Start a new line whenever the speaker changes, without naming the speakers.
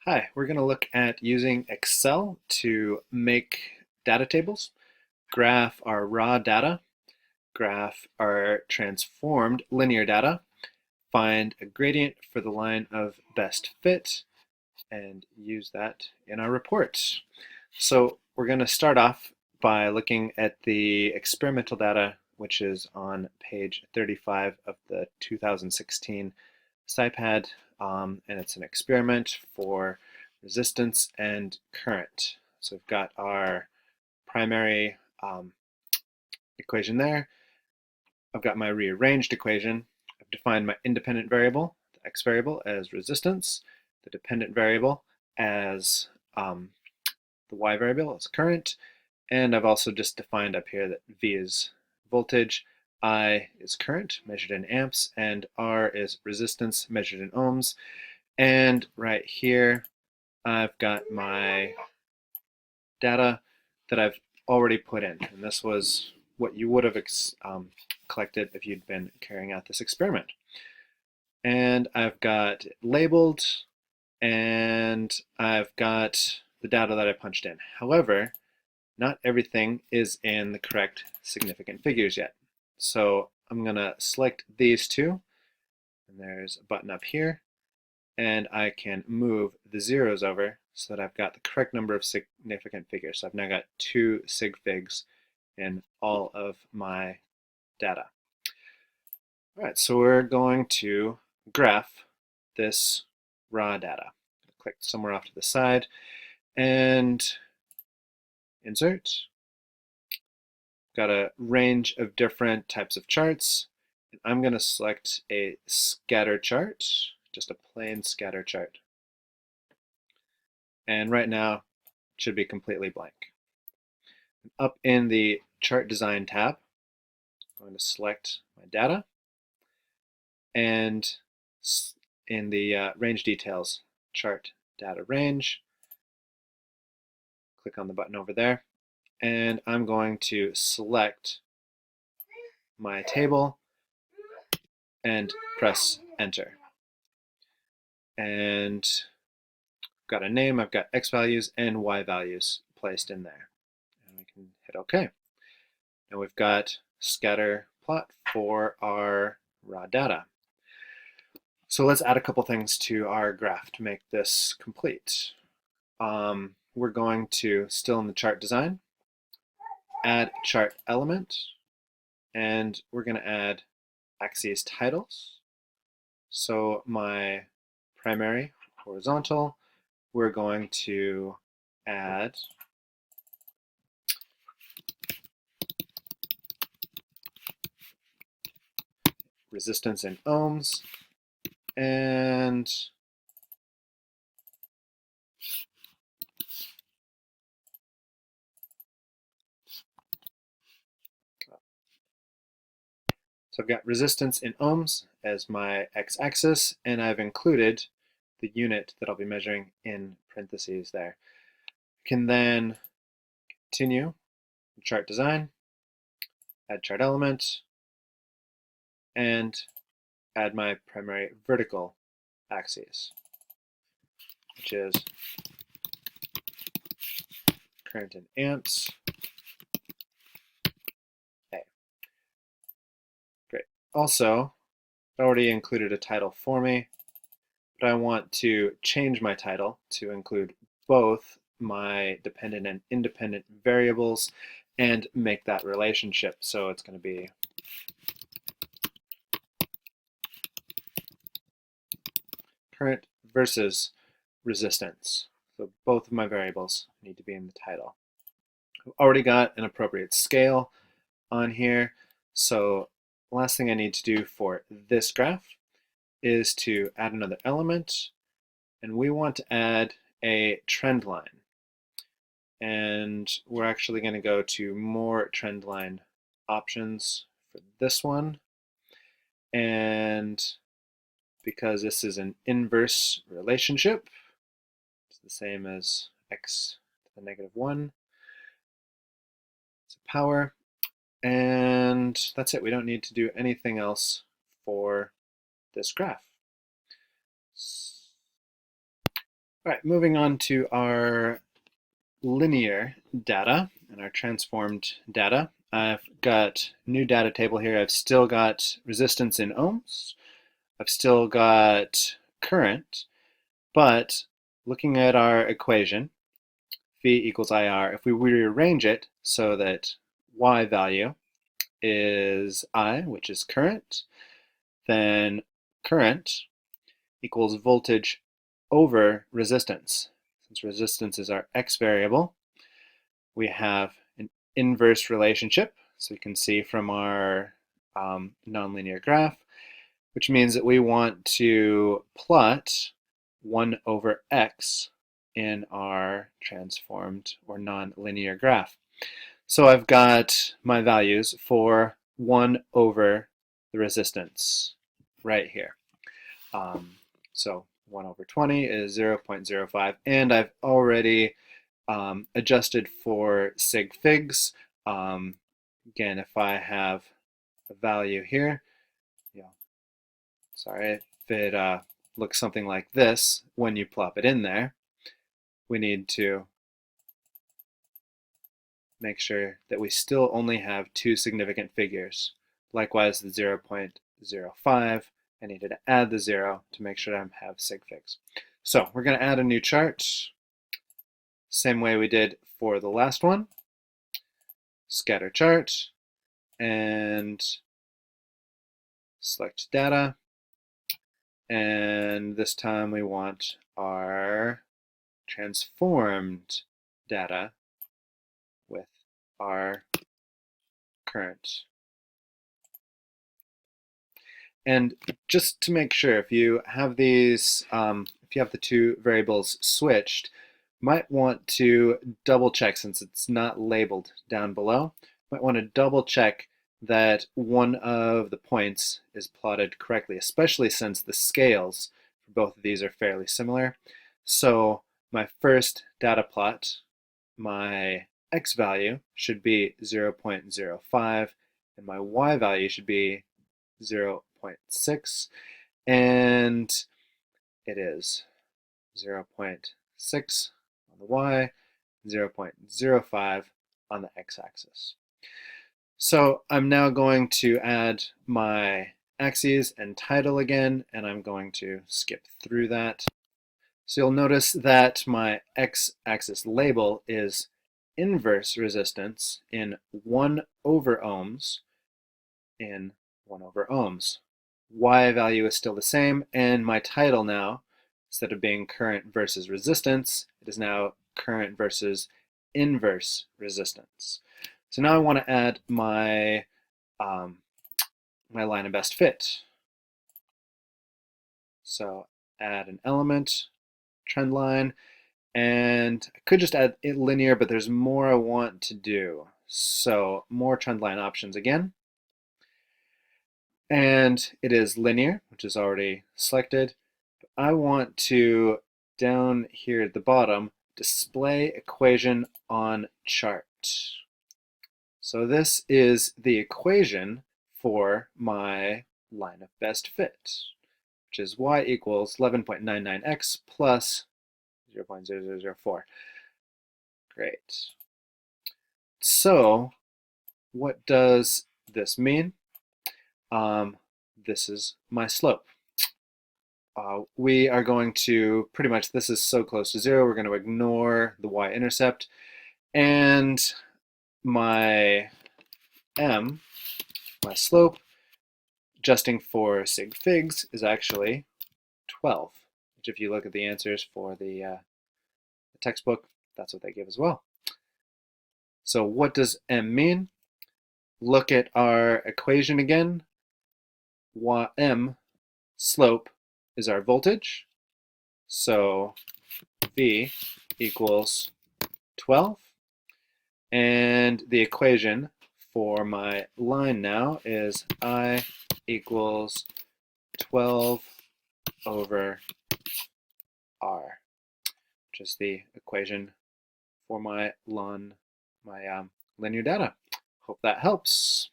Hi, we're going to look at using Excel to make data tables, graph our raw data, graph our transformed linear data, find a gradient for the line of best fit, and use that in our report. So we're going to start off by looking at the experimental data, which is on page 35 of the 2016 SciPad, and it's an experiment for resistance and current. So we've got our primary equation there. I've got my rearranged equation. I've defined my independent variable, the x variable, as resistance, the dependent variable as the y variable as current, and I've also just defined up here that V is voltage, I is current measured in amps, and R is resistance measured in ohms. And right here, I've got my data that I've already put in. And this was what you would have collected if you'd been carrying out this experiment. And I've got it labeled, and I've got the data that I punched in. However, not everything is in the correct significant figures yet. So I'm going to select these two, and there's a button up here, and I can move the zeros over so that I've got the correct number of significant figures. So I've now got 2 sig figs in all of my data. All right, so we're going to graph this raw data. Click somewhere off to the side and insert. Got a range of different types of charts. I'm going to select a scatter chart, just a plain scatter chart. And right now, it should be completely blank. Up in the Chart Design tab, I'm going to select my data. And in the Range Details, Chart Data Range, click on the button over there. And I'm going to select my table and press Enter. And I've got a name, I've got X values and Y values placed in there. And we can hit OK. Now we've got scatter plot for our raw data. So let's add a couple things to our graph to make this complete. We're going to, still in the chart design, add chart element, and we're going to add axes titles. So my primary horizontal, we're going to add resistance in ohms, and so I've got resistance in ohms as my x-axis, and I've included the unit that I'll be measuring in parentheses there. I can then continue chart design, add chart element, and add my primary vertical axis, which is current in amps. A. Great. Also, I already included a title for me, but I want to change my title to include both my dependent and independent variables and make that relationship. So it's going to be current versus resistance. So both of my variables need to be in the title. I've already got an appropriate scale on here. So the last thing I need to do for this graph is to add another element, and we want to add a trend line. And we're actually going to go to more trend line options for this one. And because this is an inverse relationship, it's the same as x to the negative 1. It's a power. And that's it. We don't need to do anything else for this graph. All right, moving on to our linear data and our transformed data. I've got new data table here. I've still got resistance in ohms. I've still got current, but looking at our equation, V equals IR, if we rearrange it so that Y value is I, which is current, then current equals voltage over resistance. Since resistance is our X variable, we have an inverse relationship. So you can see from our nonlinear graph, which means that we want to plot 1 over x in our transformed or nonlinear graph. So I've got my values for 1 over the resistance right here. So 1 over 20 is 0.05, and I've already adjusted for sig figs. Again, if I have a value here, sorry, if it looks something like this when you plop it in there, we need to make sure that we still only have 2 significant figures. Likewise, the 0.05, I needed to add the 0 to make sure I have sig figs. So we're going to add a new chart, same way we did for the last one. Scatter chart, and select data. And this time we want our transformed data with our current. And just to make sure, if you have these, if you have the two variables switched, might want to double check, since it's not labeled down below, might want to double check that one of the points is plotted correctly, especially since the scales for both of these are fairly similar. So my first data plot, my x value should be 0.05, and my y value should be 0.6, and it is 0.6 on the y, 0.05 on the x-axis. So I'm now going to add my axes and title again, and I'm going to skip through that. So you'll notice that my x-axis label is inverse resistance in 1 over ohms in 1 over ohms. Y value is still the same, and my title now, instead of being current versus resistance, it is now current versus inverse resistance. So now I want to add my my line of best fit. So add an element, trend line, and I could just add it linear, but there's more I want to do. So more trend line options again. And it is linear, which is already selected. I want to, down here at the bottom, display equation on chart. So this is the equation for my line of best fit, which is y equals 11.99x plus 0.0004. Great. So what does this mean? This is my slope. We are going to pretty much, this is so close to 0, we're going to ignore the y-intercept, and my m, my slope, adjusting for sig figs, is actually 12, which if you look at the answers for the textbook, that's what they give as well. So what does m mean? Look at our equation again. M, slope, is our voltage. So V equals 12. And the equation for my line now is I equals 12 over R, which is the equation for my linear data. Hope that helps.